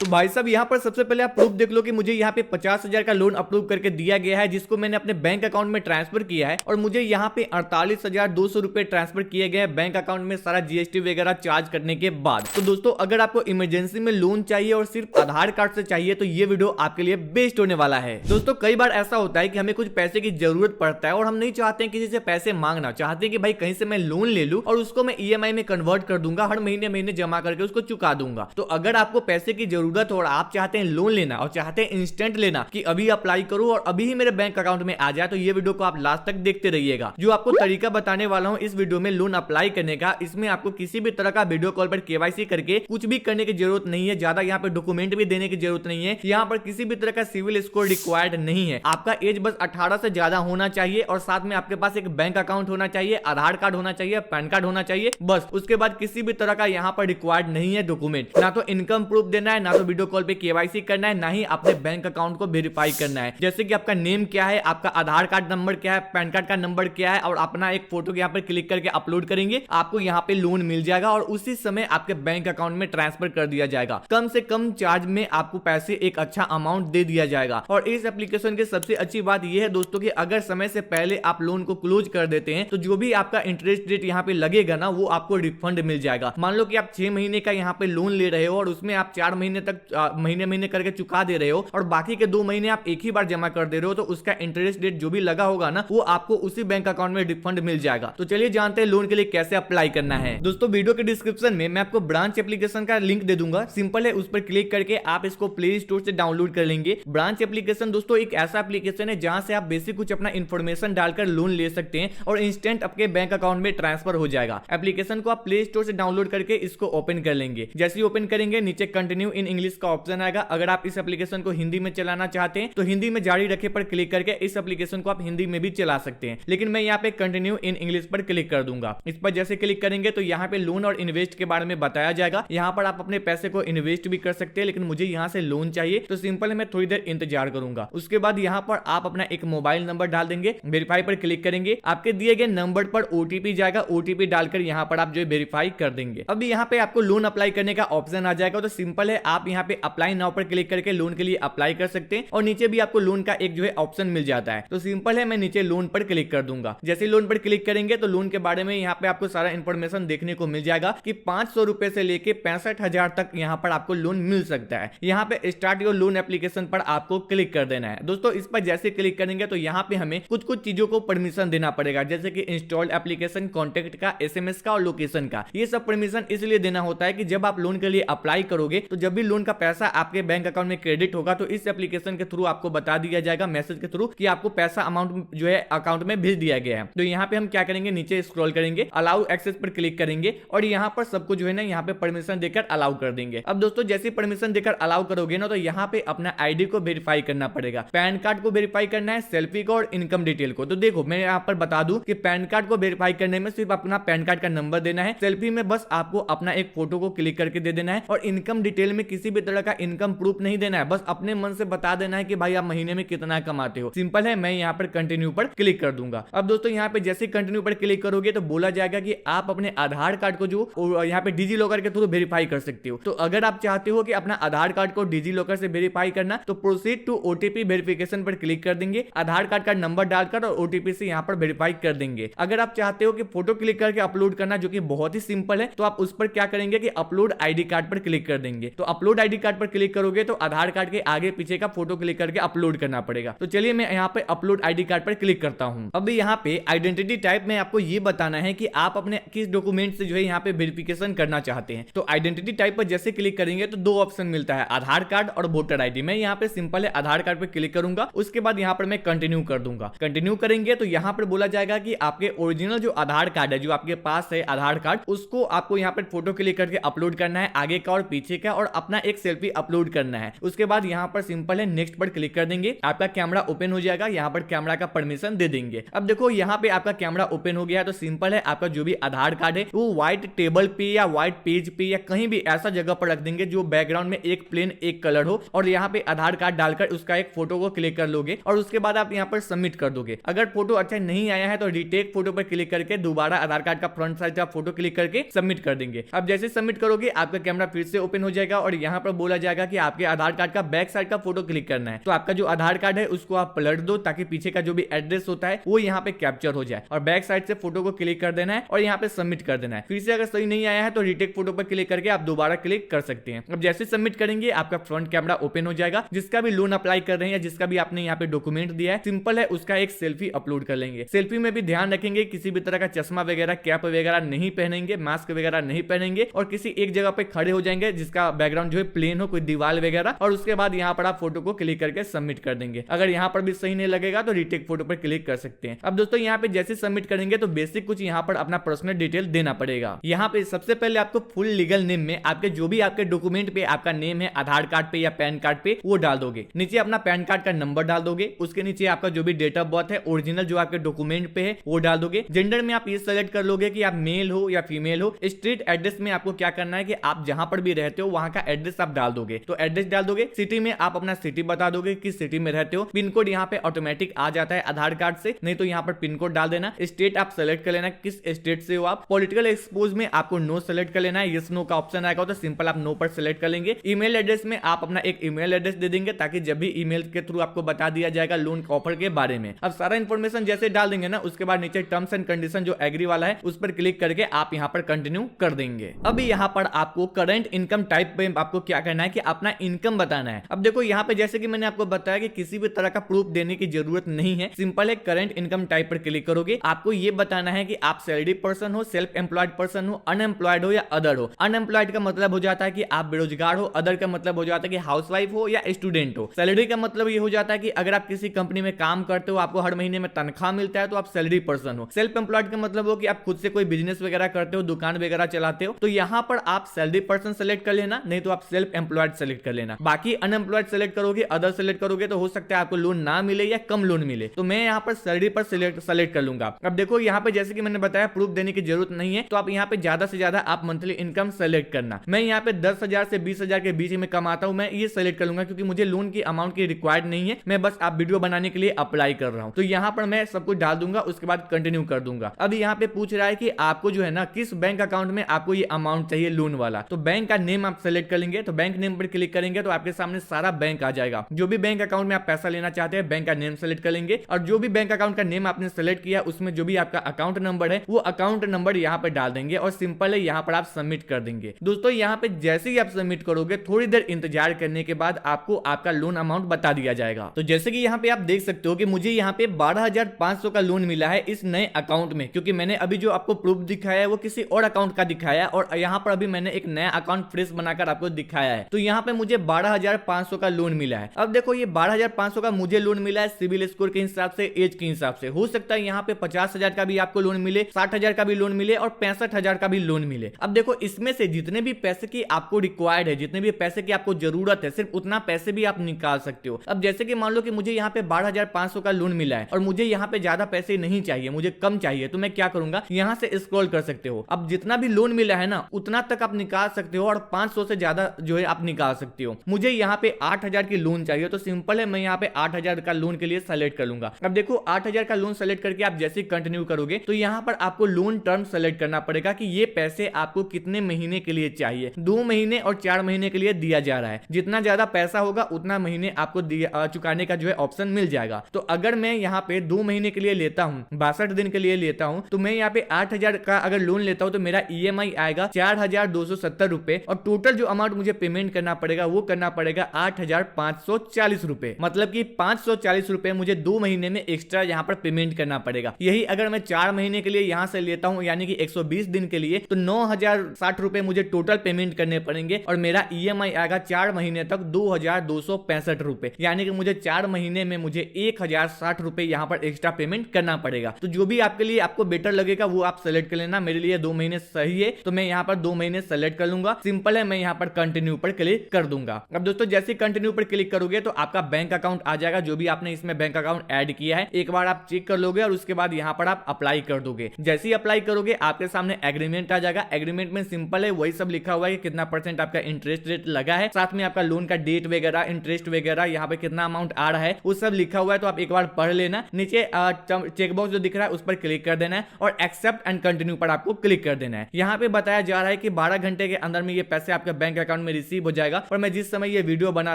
तो भाई साहब यहाँ पर सबसे पहले आप प्रूफ देख लो कि मुझे यहाँ पे 50,000 का लोन अप्रूव करके दिया गया है, जिसको मैंने अपने बैंक अकाउंट में ट्रांसफर किया है और मुझे यहाँ पे 48,200 रुपए ट्रांसफर किए गए बैंक अकाउंट में, सारा जीएसटी वगैरह चार्ज करने के बाद। तो दोस्तों अगर आपको इमरजेंसी में लोन चाहिए और सिर्फ आधार कार्ड से चाहिए तो ये वीडियो आपके लिए बेस्ट होने वाला है। दोस्तों कई बार ऐसा होता है कि हमें कुछ पैसे की जरूरत पड़ता है और हम नहीं चाहते हैं किसी से पैसे मांगना, चाहते हैं कि भाई कहीं से मैं लोन ले लूं और उसको मैं ईएमआई में कन्वर्ट कर दूंगा, हर महीने महीने जमा करके उसको चुका दूंगा। तो अगर आपको पैसे की जरूरत हो और आप चाहते हैं लोन लेना और चाहते हैं इंस्टेंट लेना कि अभी अप्लाई करूं और अभी ही मेरे बैंक अकाउंट में आ जाए, तो ये वीडियो को आप लास्ट तक देखते रहिएगा। जो आपको तरीका बताने वाला हूं इस वीडियो में लोन अप्लाई करने का, इसमें आपको किसी भी तरह का वीडियो कॉल पर केवाईसी करके कुछ भी करने की जरूरत नहीं है, ज्यादा यहाँ पे डॉक्यूमेंट भी देने की जरूरत नहीं है, यहाँ पर किसी भी तरह का सिविल स्कोर रिक्वायर्ड नहीं है। आपका एज बस 18 से ज्यादा होना चाहिए और साथ में आपके पास एक बैंक अकाउंट होना चाहिए, आधार कार्ड होना चाहिए, पैन कार्ड होना चाहिए, बस। उसके बाद किसी भी तरह का यहाँ पर रिक्वायर्ड नहीं है डॉक्यूमेंट, ना तो इनकम प्रूफ देना है, ना तो वीडियो कॉल पे केवाईसी करना है, ना ही अपने बैंक अकाउंट को वेरीफाई करना है। जैसे कि आपका नेम क्या है, आपका आधार कार्ड नंबर क्या है, पैन कार्ड का नंबर क्या है और अपना एक फोटो यहाँ पर क्लिक करके अपलोड करेंगे, आपको यहाँ पे लोन मिल जाएगा और उसी समय आपके बैंक अकाउंट में ट्रांसफर कर दिया जाएगा। कम से कम चार्ज में आपको पैसे एक अच्छा अमाउंट दे दिया जाएगा। और इस एप्लीकेशन की सबसे अच्छी बात यह है दोस्तों कि अगर समय से पहले आप लोन को क्लोज कर देते हैं तो जो भी आपका इंटरेस्ट रेट यहाँ पे लगेगा ना, वो आपको रिफंड मिल जाएगा। मान लो कि आप 6 महीने का यहाँ पे लोन ले रहे हो और उसमें आप 4 महीने तक महीने महीने करके चुका दे रहे हो और बाकी के 2 महीने आप एक ही बार जमा कर दे रहे हो, तो उसका इंटरेस्ट रेट जो भी लगा होगा ना, वो आपको उसी बैंक अकाउंट में रिफंड मिल जाएगा। तो चलिए जानते हैं लोन के लिए कैसे अप्लाई करना है। दोस्तों वीडियो के डिस्क्रिप्शन में मैं आपको ब्रांच एप्लीकेशन का लिंक दे दूंगा, सिंपल है, उस पर क्लिक करके आप इसको प्ले स्टोर से डाउनलोड कर लेंगे। ब्रांच एप्लीकेशन दोस्तों एक ऐसा एप्लीकेशन है जहां से आप बेसिक कुछ अपना इंफॉर्मेशन डालकर लोन ले सकते हैं और इंस्टेंट आपके बैंक अकाउंट में ट्रांसफर हो जाएगा। एप्लीकेशन को आप प्ले स्टोर से डाउनलोड करके इसको ओपन कर लेंगे। जैसे ही ओपन करेंगे नीचे कंटिन्यू इन इंग्लिश का ऑप्शन आएगा। अगर आप इस एप्लीकेशन को हिंदी में चलाना चाहते हैं तो हिंदी में जारी रखे पर क्लिक करके इस एप्लीकेशन को आप हिंदी में भी चला सकते हैं, लेकिन मैं यहाँ पे कंटिन्यू इन इंग्लिश पर क्लिक कर दूंगा। इस पर जैसे क्लिक करेंगे तो यहाँ पे लोन और इन्वेस्ट के बारे में बताया जाएगा। यहाँ पर आप अपने पैसे को इन्वेस्ट भी कर सकते हैं, लेकिन मुझे यहाँ से लोन चाहिए तो सिंपल है मैं थोड़ी देर इंतजार करूंगा। उसके बाद यहाँ पर आप अपना एक मोबाइल नंबर डाल देंगे, वेरीफाई पर क्लिक करेंगे, आपके दिए गए नंबर पर ओटीपी जाएगा, ओटीपी डालकर यहाँ पर आप जो वेरीफाई कर देंगे। अब यहाँ पे आपको लोन अप्लाई करने का ऑप्शन आ जाएगा। तो सिंपल है, आप यहाँ पे अप्लाई नाउ पर क्लिक करके लोन के लिए अप्लाई कर सकते हैं और नीचे भी आपको लोन का एक जो है ऑप्शन मिल जाता है। तो सिंपल है, मैं नीचे लोन पर क्लिक कर दूंगा। जैसे लोन पर क्लिक करेंगे तो लोन के बारे में यहाँ पे आपको सारा इंफॉर्मेशन देखने को मिल जाएगा कि 500 रुपए से लेके 65,000 तक यहाँ पर आपको लोन मिल सकता है। यहाँ पे स्टार्ट योर लोन एप्लीकेशन पर आपको क्लिक कर देना है। दोस्तों इस पर जैसे क्लिक करेंगे तो यहाँ पे हमें कुछ कुछ चीजों को परमिशन देना पड़ेगा, जैसे कि इंस्टॉल्ड एप्लीकेशन, कॉन्टेक्ट का, एसएमएस का और लोकेशन का। ये सब परमिशन इसलिए देना होता है कि जब आप लोन के लिए अप्लाई करोगे तो जब भी लोन का पैसा आपके बैंक अकाउंट में क्रेडिट होगा तो इस एप्लीकेशन के थ्रू आपको बता दिया जाएगा मैसेज के थ्रू कि आपको पैसा अमाउंट जो है अकाउंट में भेज दिया गया है। तो यहाँ पे हम क्या करेंगे, नीचे स्क्रॉल करेंगे, अलाउ एक्सेस पर क्लिक करेंगे और यहाँ पर सबको जो है ना यहाँ पे परमिशन देकर अलाउ कर देंगे। अब दोस्तों जैसे परमिशन देकर अलाउ करोगे ना तो यहाँ पे अपना आईडी को वेरीफाई करना पड़ेगा, पैन कार्ड को वेरीफाई करना है, सेल्फी को और इनकम डिटेल को। तो देखो मैं यहाँ पर बता दूं कि पैन कार्ड को वेरीफाई करने में सिर्फ अपना पैन कार्ड का नंबर देना है, सेल्फी में बस आपको अपना एक फोटो को क्लिक करके दे देना है और इनकम डिटेल में किसी भी तरह का इनकम प्रूफ नहीं देना है, बस अपने मन से बता देना है कि भाई आप महीने में कितना कमाते हो। सिंपल है, मैं यहाँ पर कंटिन्यू पर क्लिक कर दूंगा। अब दोस्तों यहाँ पे जैसे कंटिन्यू पर क्लिक करोगे तो बोला जाएगा कि आप अपने आधार कार्ड को जो यहाँ पे डिजी लॉकर के थ्रू वेरीफाई कर सकते हो। तो अगर आप चाहते हो कि अपना आधार कार्ड को डिजी लॉकर से वेरीफाई करना तो प्रोसीड टू ओटीपी वेरिफिकेशन पर क्लिक कर देंगे, आधार कार्ड का नंबर डालकर और ओटीपी से यहाँ पर वेरीफाई कर देंगे। अगर आप चाहते हो कि फोटो क्लिक करके अपलोड करना, जो कि बहुत ही सिंपल है, तो आप उस पर क्या करेंगे कि अपलोड आईडी कार्ड पर क्लिक कर देंगे। तो अपलोड आईडी कार्ड पर क्लिक करोगे तो आधार कार्ड के आगे पीछे का फोटो क्लिक करके अपलोड करना पड़ेगा। तो चलिए मैं यहाँ पे अपलोड आईडी कार्ड पर क्लिक करता हूँ। अब यहाँ पे आइडेंटिटी टाइप में आपको ये बताना है कि आप अपने किस डॉक्यूमेंट से जो है यहाँ पे वेरिफिकेशन करना चाहते हैं। तो आइडेंटिटी टाइप पर जैसे क्लिक करेंगे तो 2 ऑप्शन मिलता है, आधार कार्ड और वोटर आईडी। मैं यहाँ पे सिंपल है आधार कार्ड पर क्लिक करूंगा, उसके बाद यहाँ पर मैं कंटिन्यू कर दूंगा। कंटिन्यू करेंगे तो यहाँ पर बोला जाएगा कि आपके ओरिजिनल जो आधार कार्ड है, जो आपके पास है आधार कार्ड, उसको आपको यहाँ पर फोटो क्लिक करके अपलोड करना है, आगे का और पीछे का, और अपना एक सेल्फी अपलोड करना है। उसके बाद यहाँ पर सिंपल है नेक्स्ट पर क्लिक कर देंगे, आपका कैमरा ओपन हो जाएगा, यहाँ पर कैमरा का परमिशन दे देंगे। अब देखो यहाँ पे आपका कैमरा ओपन हो गया, तो सिंपल है आपका जो भी आधार कार्ड है वो व्हाइट टेबल पे या व्हाइट पेज पे या कहीं भी ऐसा जगह पर रख देंगे जो बैकग्राउंड में एक प्लेन एक कलर हो, और यहाँ पे आधार कार्ड डालकर उसका एक फोटो को क्लिक कर लोगे और उसके बाद आप यहाँ पर सबमिट कर दोगे। अगर फोटो अच्छा नहीं आया है तो रीटेक फोटो पर क्लिक करके दोबारा आधार कार्ड का फ्रंट साइड का फोटो क्लिक करके सबमिट कर देंगे। अब जैसे सबमिट करोगे आपका कैमरा फिर से ओपन हो जाएगा और यहाँ पर बोला जाएगा कि आपके आधार कार्ड का बैक साइड का फोटो क्लिक करना है। तो आपका जो आधार कार्ड है उसको आप पलट दो ताकि पीछे का जो भी एड्रेस होता है वो यहाँ पे कैप्चर हो जाए, और बैक साइड से फोटो को क्लिक कर देना है और यहाँ पे सबमिट कर देना है। फिर से अगर सही नहीं आया है तो रीटेक फोटो पर क्लिक करके आप दोबारा क्लिक कर सकते हैं। अब जैसे सबमिट करेंगे आपका फ्रंट कैमरा ओपन हो जाएगा। जिसका भी लोन अप्लाई कर रहे हैं या जिसका भी आपने यहाँ पे डॉक्यूमेंट दिया है, सिंपल है, उसका एक सेल्फी अपलोड कर लेंगे। सेल्फी में भी ध्यान रखेंगे किसी भी तरह का चश्मा वगैरह, कैप वगैरह नहीं पहनेंगे, मास्क वगैरह नहीं पहनेंगे, और किसी एक जगह पे खड़े हो जाएंगे जिसका बैकग्राउंड जो है प्लेन हो, कोई दीवार वगैरह, और उसके बाद यहाँ पर आप फोटो को क्लिक करके सबमिट कर देंगे। अगर यहाँ पर भी सही नहीं लगेगा तो रीटेक फोटो पर क्लिक कर सकते हैं। अब दोस्तों यहाँ पे जैसे सबमिट करेंगे तो बेसिक कुछ यहाँ पर अपना पर्सनल डिटेल देना पड़ेगा। यहाँ पे सबसे पहले आपको फुल लीगल नेम में आपके जो भी आपके डॉक्यूमेंट पे आपका नेम है, आधार कार्ड पे या पैन कार्ड पे, वो डाल दोगे। नीचे अपना पैन कार्ड का नंबर डाल दोगे। उसके नीचे आपका जो भी डेट ऑफ बर्थ है ओरिजिनल जो आपके डॉक्यूमेंट पे है वो डाल दोगे। जेंडर में आप ये सेलेक्ट कर लोगे कि आप मेल हो या फीमेल हो। स्ट्रीट एड्रेस में आपको क्या करना है कि आप जहां पर भी रहते हो वहां का एड्रेस आप डाल दोगे। तो एड्रेस डाल दोगे। सिटी में आप अपना सिटी बता दोगे किस सिटी में रहते हो। पिन कोड यहाँ पे ऑटोमेटिक आ जाता है आधार कार्ड से, नहीं तो यहाँ पर पिन कोड डाल देना। स्टेट आप सेलेक्ट कर लेना किस स्टेट से हो आप। पॉलिटिकल एक्सपोज में आपको नो सेलेक्ट कर लेना है। यस नो का ऑप्शन आएगा तो सिंपल आप नो पर सेलेक्ट कर लेंगे। ईमेल एड्रेस में आप अपना एक ईमेल एड्रेस दे देंगे ताकि जब भी ईमेल के थ्रू आपको बता दिया जाएगा लोन ऑफर के बारे में। अब सारा इंफॉर्मेशन जैसे डाल देंगे ना, उसके बाद नीचे टर्म्स एंड कंडीशन जो एग्री वाला है उस पर क्लिक करके आप यहाँ पर कंटिन्यू कर देंगे। अभी यहाँ पर आपको करंट इनकम टाइप पे आपको क्या करना है कि अपना इनकम बताना है। अब देखो यहाँ पे जैसे कि मैंने आपको बताया कि किसी भी तरह का प्रूफ देने की जरूरत नहीं है। सिंपल है, करंट इनकम टाइप पर क्लिक करोगे। आपको ये बताना है कि आप सैलरी पर्सन हो, सेल्फ एम्प्लॉयड पर्सन हो, अनएम्प्लॉयड हो या अदर हो। अनएम्प्लॉयड का मतलब हो जाता है कि आप बेरोजगार हो। अदर का मतलब हो जाता है कि हाउसवाइफ हो या स्टूडेंट हो। सैलरी का मतलब ये हो जाता है कि अगर आप किसी कंपनी में काम करते हो, आपको हर महीने में तनख्वाह मिलता है तो आप सैलरी पर्सन हो। सेल्फ एम्प्लॉयड का मतलब हो कि आप खुद से कोई बिजनेस वगैरह करते हो, दुकान वगैरह चलाते हो, तो यहाँ पर आप सैलरी पर्सन सेलेक्ट कर लेना, नहीं तो आप सेल्फ एम्प्लॉयड सेलेक्ट कर लेना। बाकी अनएम्प्लॉयड सेलेक्ट करोगे, अदर सेलेक्ट करोगे तो हो सकता है आपको लोन ना मिले या कम लोन मिले। तो मैं यहाँ पर सैलरी पर सेलेक्ट कर लूंगा। अब देखो यहाँ पे जैसे कि मैंने बताया प्रूफ देने की जरूरत नहीं है, तो आप यहाँ पे ज्यादा से ज्यादा आप मंथली इनकम सेलेक्ट करना। मैं यहाँ पे 10,000 से 20,000 के बीच में कमाता हूँ, मैं ये सेलेक्ट कर लूंगा क्योंकि मुझे लोन की अमाउंट की रिक्वायर्ड नहीं है। मैं बस आप वीडियो बनाने के लिए अप्लाई कर रहा हूँ, तो यहाँ पर मैं सब कुछ डाल दूंगा, उसके बाद कंटिन्यू कर दूंगा। अब यहाँ पे पूछ रहा है कि आपको जो है ना किस बैंक अकाउंट में आपको ये अमाउंट चाहिए लोन वाला। तो बैंक का नेम आप सेलेक्ट कर लेंगे। तो बैंक नेम पर क्लिक करेंगे तो आपके सामने सारा बैंक आ जाएगा। जो भी बैंक अकाउंट में आप पैसा लेना चाहते हैं बैंक का नेम सेलेक्ट कर लेंगे, और जो भी बैंक अकाउंट का नेम आपने सेलेक्ट किया उसमें जो भी आपका अकाउंट नंबर है वो अकाउंट नंबर यहाँ पे डाल देंगे, और सिंपल है यहाँ पर आप सबमिट कर देंगे। दोस्तों यहाँ पे जैसे ही आप सबमिट करोगे थोड़ी देर इंतजार करने के बाद आपको आपका लोन अमाउंट बता दिया जाएगा। तो जैसे कि यहाँ पे आप देख सकते हो कि मुझे यहाँ पे 12,500 का लोन मिला है इस नए अकाउंट में, क्योंकि मैंने अभी जो आपको प्रूफ दिखाया है वो किसी और अकाउंट का दिखाया है, और यहाँ पर अभी मैंने एक नया अकाउंट फ्रेश बनाकर आपको दिखाया है। तो यहाँ पे मुझे 12,500 का लोन मिला है। अब देखो ये 12,500 का मुझे लोन मिला है सिविल स्कोर के हिसाब से, एज के हिसाब से। हो सकता है यहाँ पे 50,000 का भी आपको लोन मिले, 60,000 का भी लोन मिले और 65,000 का भी लोन मिले। अब देखो इसमें से जितने भी पैसे की आपको रिक्वायर्ड है, जितने भी पैसे की आपको जरूरत है, सिर्फ उतना पैसे भी आप निकाल सकते हो। अब जैसे कि मान लो कि मुझे यहाँ पे 12,500 का लोन मिला है और मुझे यहाँ पे ज्यादा पैसे नहीं चाहिए, मुझे कम चाहिए, तो मैं क्या करूंगा, यहाँ से स्क्रॉल कर सकते हो। अब जितना भी लोन मिला है ना उतना तक आप निकाल सकते हो, और 500 से ज्यादा जो है आप निकाल सकते हो। मुझे यहाँ पे 8,000 की लोन चाहिए, तो सिंपल है मैं यहाँ पे 8,000 का लोन के लिए सेलेक्ट कर लूंगा। अब देखो 8,000 का लोन सेलेक्ट करके आप जैसे कंटिन्यू करोगे तो यहाँ पर आपको लोन टर्म सेलेक्ट करना पड़ेगा कि ये पैसे आपको कितने महीने के लिए चाहिए। 2 महीने और 4 महीने के लिए दिया जा रहा है। जितना ज्यादा पैसा होगा उतना महीने आपको चुकाने का जो है ऑप्शन मिल जाएगा। तो अगर मैं यहाँ पे 2 महीने के लिए लेता हूँ, 62 दिन के लिए लेता हूँ, तो मैं यहाँ पे 8,000 का अगर लोन लेता हूँ तो मेरा EMI आएगा 4,270 रुपए, और टोटल जो अमाउंट मुझे पेमेंट करना पड़ेगा वो करना पड़ेगा 8,540 रुपए। मतलब कि 540 रुपए मुझे 2 महीने में एक्स्ट्रा यहाँ पर पेमेंट करना पड़ेगा। यही अगर मैं 4 महीने के लिए यहाँ से लेता हूँ यानी कि 120 दिन के लिए, तो 9,060 रुपए मुझे टोटल पेमेंट करने पड़ेंगे, और मेरा EMI आएगा 4 महीने तक 2,265 रुपए। यानी कि मुझे 4 महीने में मुझे 1,060 रुपए यहाँ पर एक्स्ट्रा पेमेंट करना पड़ेगा। तो जो भी आपके लिए आपको बेटर लगेगा वो आप सेलेक्ट कर लेना। मेरे लिए 2 महीने सही है, तो मैं यहाँ पर 2 महीने सेलेक्ट कर लूंगा। सिंपल है, मैं यहाँ पर कंटिन्यू पर क्लिक कर दूंगा। अब दोस्तों जैसे कंटिन्यू पर क्लिक करोगे तो आपका बैंक अकाउंट आ जाएगा, जो भी आपने इसमें बैंक अकाउंट ऐड किया है। एक बार आप चेक कर लोगे और उसके बाद यहाँ पर आप अप्लाई कर दोगे। जैसे ही अप्लाई करोगे आपके सामने एग्रीमेंट आ जाएगा। एग्रीमेंट में सिंपल है वही सब लिखा हुआ है कि कितना % आपका इंटरेस्ट रेट लगा है, साथ में आपका लोन का डेट वगैरह, इंटरेस्ट वगैरह, यहाँ पे कितना अमाउंट आ रहा है वो सब लिखा हुआ है। तो आप एक बार पढ़ लेना। नीचे चेकबॉक्स जो दिख रहा है उस पर क्लिक कर देना है, और एक्सेप्ट एंड कंटिन्यू पर आपको क्लिक कर देना है। यहाँ पे बताया जा रहा है कि 12 घंटे के अंदर में ये पैसे आपके बैंक अकाउंट अकाउंट में रिसीव हो जाएगा। और मैं जिस समय ये वीडियो बना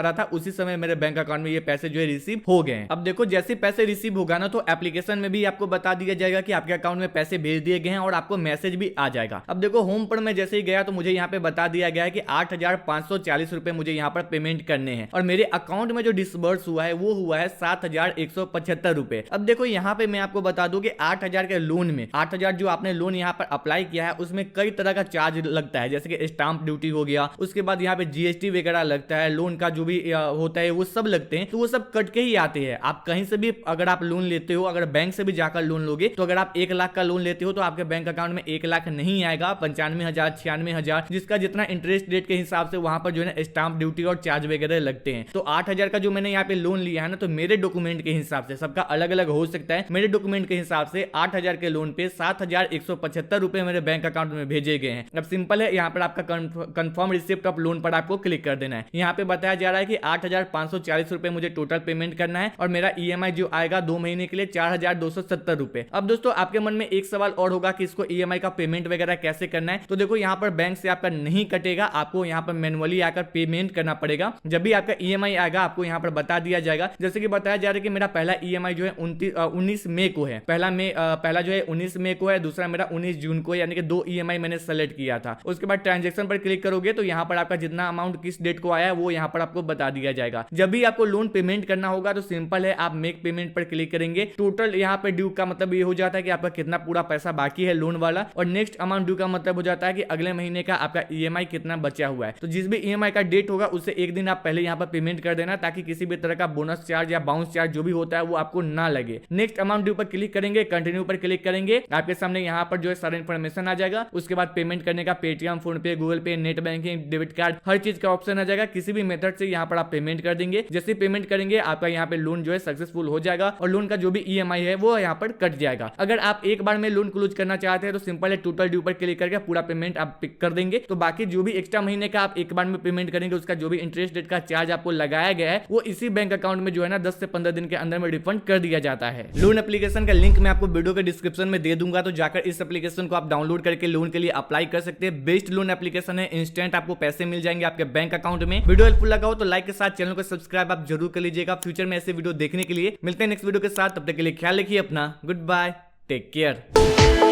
रहा था उसी समय मेरे बैंक अकाउंट में ये पैसे जो है रिसीव हो गए हैं। अब देखो जैसे पैसे रिसीव होगा ना तो एप्लीकेशन में भी आपको बता दिया जाएगा कि आपके अकाउंट में पैसे भेज दिए गए हैं और आपको मैसेज भी आ जाएगा। अब देखो होम पर मैं जैसे ही गया तो मुझे यहाँ पे बता दिया गया है कि 8,540 रुपए मुझे यहाँ पर पेमेंट करने हैं और मेरे अकाउंट में जो डिसबर्स हुआ है वो हुआ है 7,175 रुपए। अब देखो यहाँ पे मैं आपको बता दूं कि 8,000 के लोन में 8,000 जो आपने लोन यहाँ पर अप्लाई किया है उसमें कई तरह का चार्ज लगता है, जैसे कि स्टाम्प ड्यूटी हो गया, उसके बाद यहाँ पे जीएसटी वगैरह लगता है, लोन का जो भी होता है वो सब लगते हैं, तो वो सब कट के ही आते हैं। आप कहीं से भी अगर आप लोन लेते हो, अगर बैंक से भी जाकर लोन लोगे तो अगर आप 1 लाख का लोन लेते हो तो आपके बैंक अकाउंट में 1 लाख नहीं आएगा, 95,000 96,000 जिसका जितना इंटरेस्ट रेट के हिसाब से वहां पर जो है स्टाम्प ड्यूटी और चार्ज वगैरह लगते हैं। तो 8,000 का जो मैंने यहाँ पे लोन लिया है ना, तो मेरे डॉक्यूमेंट के हिसाब से सबका अलग अलग हो सकता है, मेरे डॉक्यूमेंट के हिसाब से 8,000 के लोन पे 7,175 रुपए मेरे बैंक अकाउंट में भेजे गए हैं। अब सिंपल है, यहाँ पर आपका कंफर्म रिसिप्ट ऑफ लोन पर आपको क्लिक कर देना है। यहाँ पे बताया जा रहा है कि 8,540 रुपए मुझे टोटल पेमेंट करना है और मेरा ईएमआई जो आएगा 2 महीने के लिए 4,270 रुपए। अब दोस्तों आपके मन में एक सवाल और होगा कि इसको ईएमआई का पेमेंट वगैरह कैसे करना है, तो देखो यहाँ पर बैंक से आपका नहीं कटेगा, आपको यहाँ पर मैनुअली आकर पेमेंट करना पड़ेगा। जब भी आपका ईएमआई आएगा आपको यहाँ पर बता दिया जाएगा, जैसे कि बताया जा रहा है कि मेरा पहला ईएमआई जो है 19 मई को है, पहला जो है 19 मई को है, दूसरा मेरा 19 जून को है, यानी कि 2 ईएमआई मैंने सेलेक्ट किया था। उसके बाद ट्रांजेक्शन पर क्लिक करोगे तो यहाँ पर आपका जितना अमाउंट किस डेट को आया है वो यहाँ पर आपको बता दिया जाएगा। जब भी आपको लोन पेमेंट करना होगा तो सिंपल है, आप मेक पेमेंट पर क्लिक करेंगे, टोटल यहाँ पे ड्यू का मतलब ये हो जाता है कि आपका कितना पूरा पैसा बाकी है लोन वाला, और नेक्स्ट अमाउंट ड्यू का मतलब हो जाता है कि अगले महीने का आपका ईएमआई कितना बचा हुआ है। तो जिस भी ईएमआई का डेट होगा उससे एक दिन आप पहले यहाँ पर पेमेंट कर देना, ताकि किसी भी तरह का बोनस चार्ज या बाउंस चार्ज जो भी होता है वो आपको ना लगे। नेक्स्ट अमाउंट ड्यू पर क्लिक करेंगे, कंटिन्यू पर क्लिक करेंगे, आपके सामने यहाँ पर जो है सारा इन्फॉर्मेशन आ जाएगा। उसके बाद पेमेंट करने का पेटीएम, फोन पे, गूगल पे, नेट बैंकिंग, डेबिट कार्ड, हर चीज का ऑप्शन आ जाएगा। किसी भी मेथड से यहाँ पर आप पेमेंट कर देंगे, जैसे पेमेंट करेंगे आपका यहाँ पे लोन जो है सक्सेसफुल हो जाएगा और लोन का जो भी ईएमआई है वो यहाँ पर कट जाएगा। अगर आप एक बार में लोन क्लोज करना चाहते हैं तो सिंपल है, टोटल ड्यू पर क्लिक करके पूरा पेमेंट आप पिक कर देंगे। तो बाकी जो भी एक्स्ट्रा महीने का आप एक बार में पेमेंट करेंगे उसका जो भी इंटरेस्ट रेट का चार्ज आपको लगाया गया है वो इसी बैंक अकाउंट में जो है ना 10 से 15 दिन के अंदर में रिफंड कर दिया जाता है। लोन एप्लीकेशन का लिंक मैं आपको वीडियो के डिस्क्रिप्शन में दे दूंगा, तो जाकर इस एप्लीकेशन को आप डाउनलोड करके लोन के लिए अप्लाई कर सकते हैं। बेस्ट लोन एप्लीकेशन है, इंस्टेंट आपको पैसे मिल जाएंगे आपके बैंक अकाउंट में। वीडियो हेल्पफुल लगा हो तो लाइक के साथ चैनल को सब्सक्राइब आप जरूर कर लीजिएगा। फ्यूचर में ऐसे वीडियो देखने के लिए मिलते हैं नेक्स्ट वीडियो के साथ, तब तक के लिए ख्याल रखिए अपना। Good bye, take care.